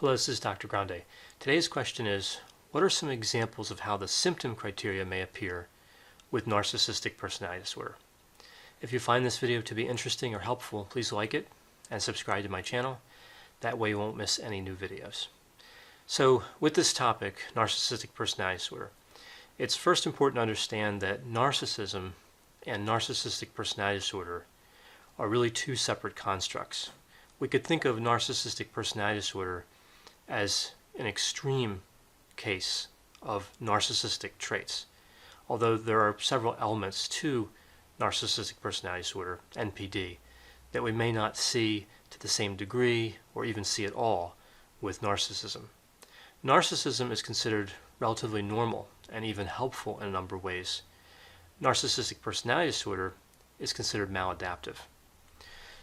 Hello, this is Dr. Grande. Today's question is, what are some examples of how the symptom criteria may appear with narcissistic personality disorder? If you find this video to be interesting or helpful, please like it and subscribe to my channel. That way you won't miss any new videos. So with this topic, narcissistic personality disorder, it's first important to understand that narcissism and narcissistic personality disorder are really two separate constructs. We could think of narcissistic personality disorder as an extreme case of narcissistic traits, although there are several elements to narcissistic personality disorder, NPD, that we may not see to the same degree or even see at all with narcissism. Narcissism is considered relatively normal and even helpful in a number of ways. Narcissistic personality disorder is considered maladaptive.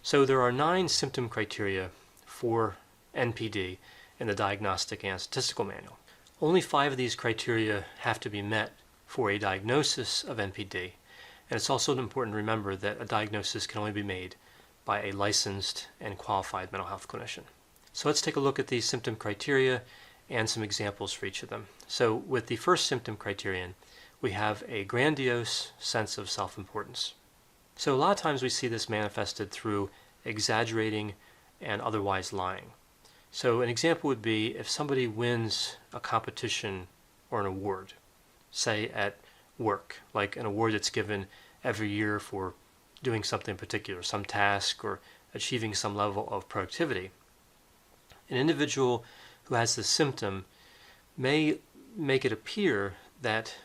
So there are 9 symptom criteria for NPD in the Diagnostic and Statistical Manual. Only 5 of these criteria have to be met for a diagnosis of NPD, and it's also important to remember that a diagnosis can only be made by a licensed and qualified mental health clinician. So let's take a look at these symptom criteria and some examples for each of them. So with the first symptom criterion, we have a grandiose sense of self-importance. So a lot of times we see this manifested through exaggerating and otherwise lying. So an example would be if somebody wins a competition or an award, say at work, like an award that's given every year for doing something particular, some task or achieving some level of productivity. An individual who has this symptom may make it appear that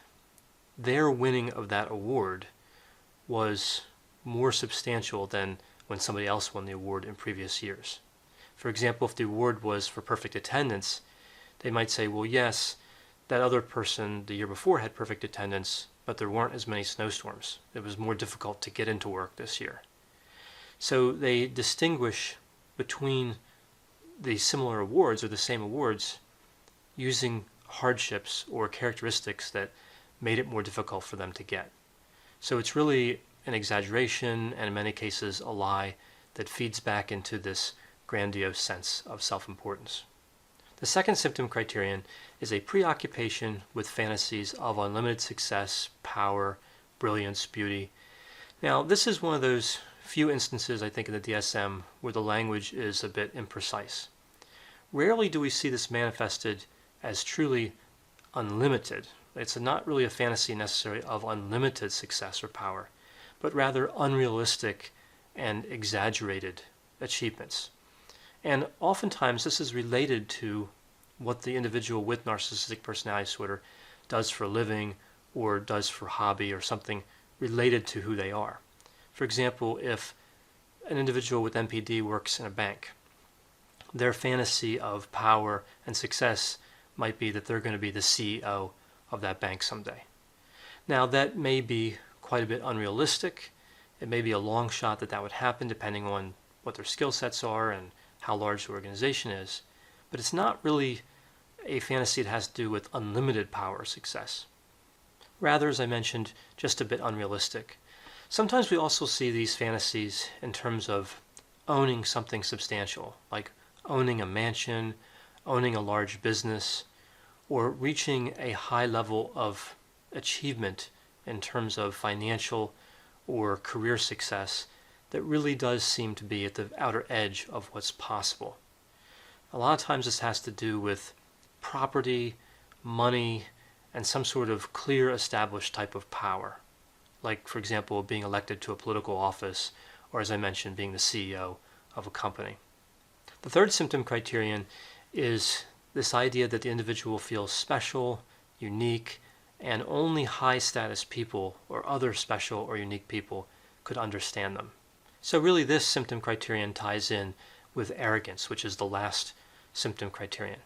their winning of that award was more substantial than when somebody else won the award in previous years. For example, if the award was for perfect attendance, they might say, well, yes, that other person the year before had perfect attendance, but there weren't as many snowstorms. It was more difficult to get into work this year. So they distinguish between the similar awards or the same awards using hardships or characteristics that made it more difficult for them to get. So it's really an exaggeration and in many cases a lie that feeds back into this grandiose sense of self-importance. The second symptom criterion is a preoccupation with fantasies of unlimited success, power, brilliance, beauty. Now, this is one of those few instances, I think, in the DSM where the language is a bit imprecise. Rarely do we see this manifested as truly unlimited. It's not really a fantasy necessarily of unlimited success or power, but rather unrealistic and exaggerated achievements. And oftentimes this is related to what the individual with narcissistic personality disorder does for a living or does for hobby or something related to who they are. For example, if an individual with NPD works in a bank, their fantasy of power and success might be that they're going to be the CEO of that bank someday. Now that may be quite a bit unrealistic. It may be a long shot that that would happen depending on what their skill sets are and how large the organization is, but it's not really a fantasy that has to do with unlimited power or success. Rather, as I mentioned, just a bit unrealistic. Sometimes we also see these fantasies in terms of owning something substantial, like owning a mansion, owning a large business, or reaching a high level of achievement in terms of financial or career success that really does seem to be at the outer edge of what's possible. A lot of times this has to do with property, money, and some sort of clear established type of power. Like, for example, being elected to a political office, or as I mentioned, being the CEO of a company. The third symptom criterion is this idea that the individual feels special, unique, and only high status people or other special or unique people could understand them. So really this symptom criterion ties in with arrogance, which is the last symptom criterion.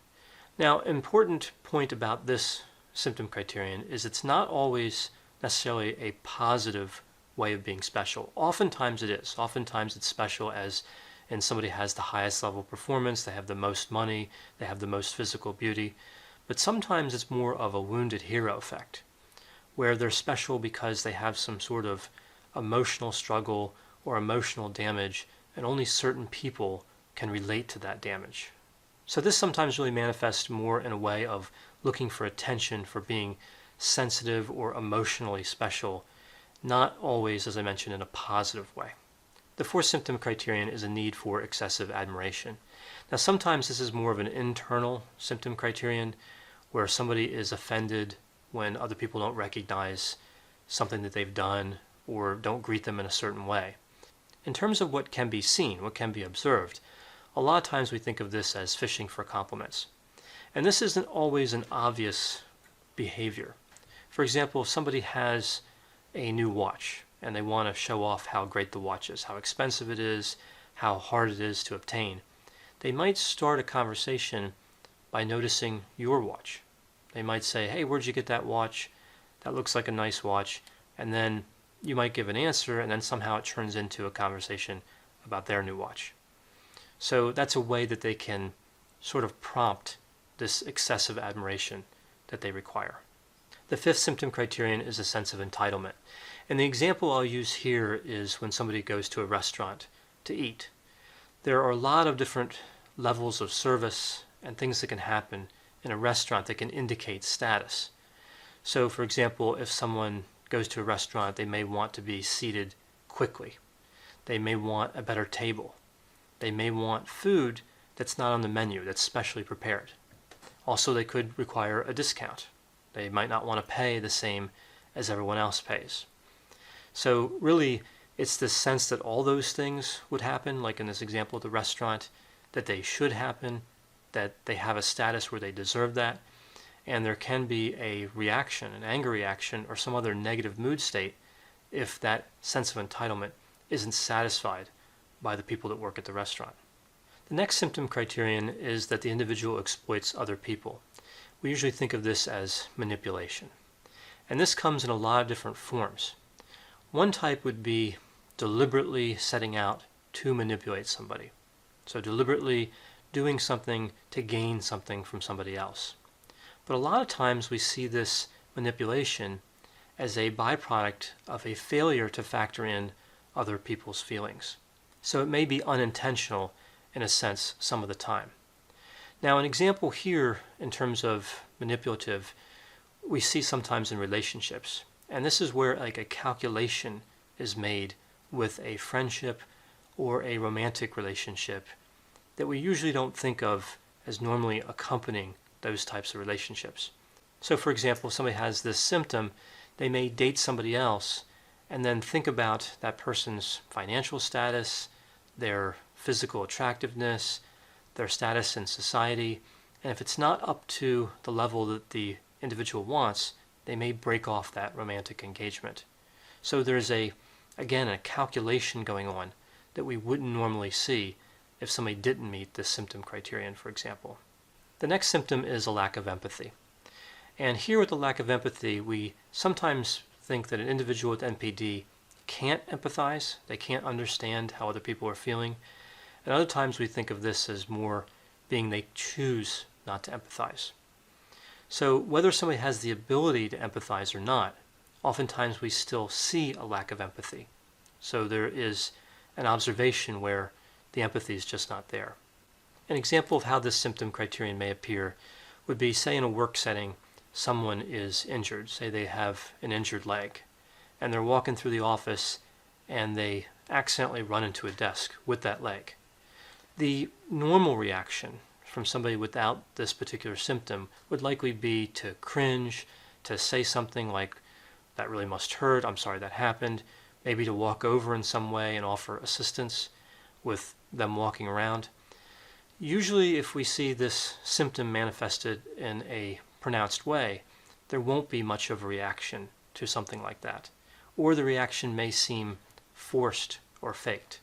Now, an important point about this symptom criterion is it's not always necessarily a positive way of being special. Oftentimes it is. Oftentimes it's special as in somebody has the highest level of performance, they have the most money, they have the most physical beauty. But sometimes it's more of a wounded hero effect, where they're special because they have some sort of emotional struggle or emotional damage, and only certain people can relate to that damage. So this sometimes really manifests more in a way of looking for attention, for being sensitive or emotionally special, not always, as I mentioned, in a positive way. The fourth symptom criterion is a need for excessive admiration. Now sometimes this is more of an internal symptom criterion where somebody is offended when other people don't recognize something that they've done or don't greet them in a certain way. In terms of what can be seen, what can be observed, a lot of times we think of this as fishing for compliments. And this isn't always an obvious behavior. For example, if somebody has a new watch and they want to show off how great the watch is, how expensive it is, how hard it is to obtain, they might start a conversation by noticing your watch. They might say, "Hey, where'd you get that watch? That looks like a nice watch." And then you might give an answer, and then somehow it turns into a conversation about their new watch. So that's a way that they can sort of prompt this excessive admiration that they require. The fifth symptom criterion is a sense of entitlement. And the example I'll use here is when somebody goes to a restaurant to eat. There are a lot of different levels of service and things that can happen in a restaurant that can indicate status. So for example, if someone goes to a restaurant, they may want to be seated quickly. They may want a better table. They may want food that's not on the menu, that's specially prepared. Also, they could require a discount. They might not want to pay the same as everyone else pays. So really, it's this sense that all those things would happen, like in this example of the restaurant, that they should happen, that they have a status where they deserve that, and there can be a reaction, an anger reaction, or some other negative mood state if that sense of entitlement isn't satisfied by the people that work at the restaurant. The next symptom criterion is that the individual exploits other people. We usually think of this as manipulation. And this comes in a lot of different forms. One type would be deliberately setting out to manipulate somebody. So deliberately doing something to gain something from somebody else. But a lot of times we see this manipulation as a byproduct of a failure to factor in other people's feelings. So it may be unintentional in a sense some of the time. Now an example here in terms of manipulative we see sometimes in relationships. And this is where like a calculation is made with a friendship or a romantic relationship that we usually don't think of as normally accompanying those types of relationships. So for example, if somebody has this symptom, they may date somebody else and then think about that person's financial status, their physical attractiveness, their status in society, and if it's not up to the level that the individual wants, they may break off that romantic engagement. So there's again a calculation going on that we wouldn't normally see if somebody didn't meet this symptom criterion, for example. The next symptom is a lack of empathy. And here with the lack of empathy, we sometimes think that an individual with NPD can't empathize, they can't understand how other people are feeling. And other times we think of this as more being they choose not to empathize. So whether somebody has the ability to empathize or not, oftentimes we still see a lack of empathy. So there is an observation where the empathy is just not there. An example of how this symptom criterion may appear would be, say in a work setting, someone is injured, say they have an injured leg, and they're walking through the office and they accidentally run into a desk with that leg. The normal reaction from somebody without this particular symptom would likely be to cringe, to say something like, "That really must hurt, I'm sorry that happened," maybe to walk over in some way and offer assistance with them walking around. Usually if we see this symptom manifested in a pronounced way, there won't be much of a reaction to something like that. Or the reaction may seem forced or faked,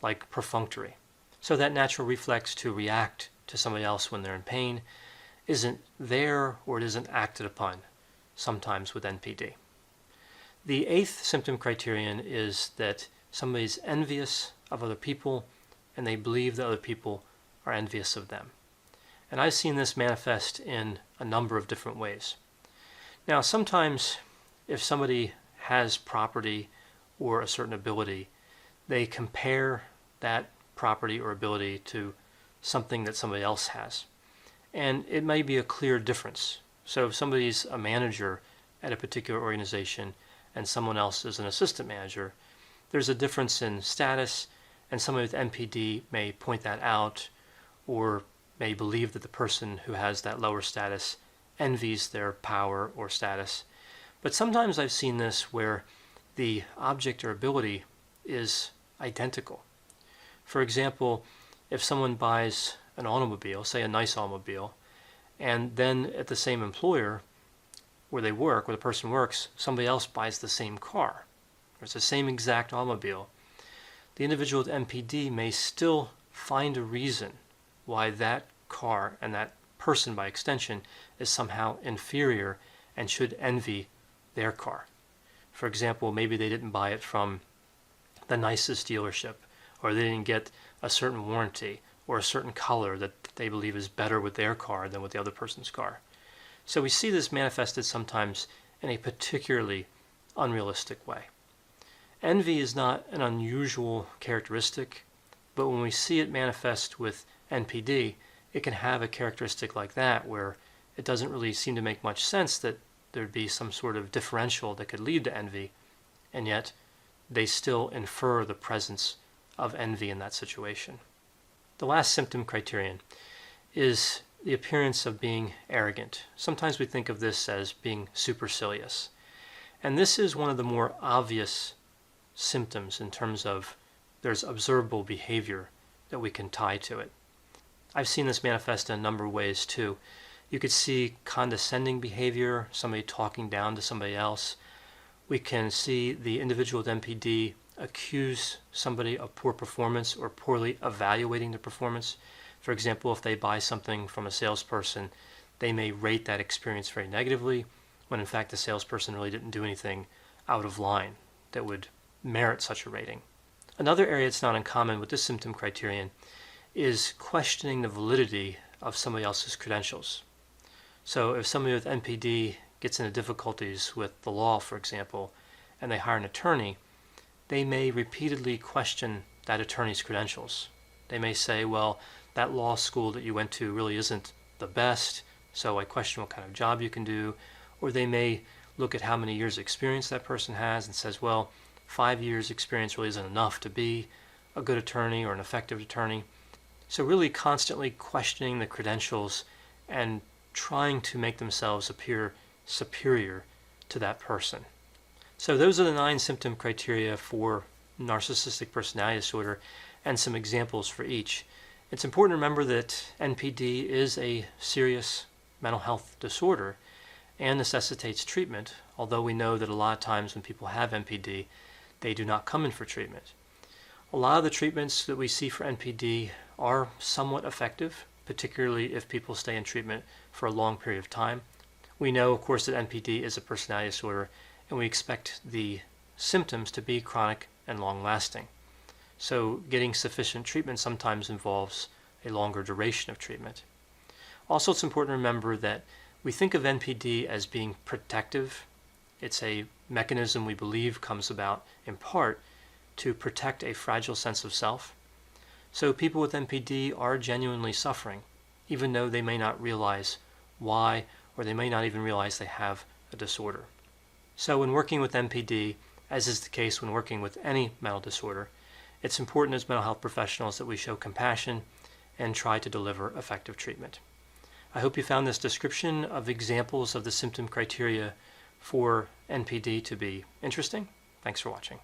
like perfunctory. So that natural reflex to react to somebody else when they're in pain isn't there, or it isn't acted upon, sometimes with NPD. The eighth symptom criterion is that somebody's envious of other people and they believe that other people are envious of them. And I've seen this manifest in a number of different ways. Now sometimes if somebody has property or a certain ability, they compare that property or ability to something that somebody else has. And it may be a clear difference. So if somebody's a manager at a particular organization and someone else is an assistant manager, there's a difference in status, and somebody with NPD may point that out or may believe that the person who has that lower status envies their power or status. But sometimes I've seen this where the object or ability is identical. For example, if someone buys an automobile, say a nice automobile, and then at the same employer where they work, where the person works, somebody else buys the same car. It's the same exact automobile. The individual with NPD may still find a reason why that car and that person by extension is somehow inferior and should envy their car. For example, maybe they didn't buy it from the nicest dealership, or they didn't get a certain warranty or a certain color that they believe is better with their car than with the other person's car. So we see this manifested sometimes in a particularly unrealistic way. Envy is not an unusual characteristic, but when we see it manifest with NPD, it can have a characteristic like that where it doesn't really seem to make much sense that there'd be some sort of differential that could lead to envy, and yet they still infer the presence of envy in that situation. The last symptom criterion is the appearance of being arrogant. Sometimes we think of this as being supercilious. And this is one of the more obvious symptoms in terms of there's observable behavior that we can tie to it. I've seen this manifest in a number of ways too. You could see condescending behavior, somebody talking down to somebody else. We can see the individual with NPD accuse somebody of poor performance or poorly evaluating their performance. For example, if they buy something from a salesperson, they may rate that experience very negatively, when in fact the salesperson really didn't do anything out of line that would merit such a rating. Another area that's not uncommon with this symptom criterion is questioning the validity of somebody else's credentials. So if somebody with NPD gets into difficulties with the law, for example, and they hire an attorney, they may repeatedly question that attorney's credentials. They may say, well, that law school that you went to really isn't the best, so I question what kind of job you can do. Or they may look at how many years experience that person has and says, well, 5 years experience really isn't enough to be a good attorney or an effective attorney. So really constantly questioning the credentials and trying to make themselves appear superior to that person. So those are the 9 symptom criteria for narcissistic personality disorder and some examples for each. It's important to remember that NPD is a serious mental health disorder and necessitates treatment, although we know that a lot of times when people have NPD, they do not come in for treatment. A lot of the treatments that we see for NPD are somewhat effective, particularly if people stay in treatment for a long period of time. We know, of course, that NPD is a personality disorder, and we expect the symptoms to be chronic and long-lasting. So getting sufficient treatment sometimes involves a longer duration of treatment. Also, it's important to remember that we think of NPD as being protective. It's a mechanism we believe comes about in part to protect a fragile sense of self. So people with NPD are genuinely suffering, even though they may not realize why, or they may not even realize they have a disorder. So when working with NPD, as is the case when working with any mental disorder, it's important as mental health professionals that we show compassion and try to deliver effective treatment. I hope you found this description of examples of the symptom criteria for NPD to be interesting. Thanks for watching.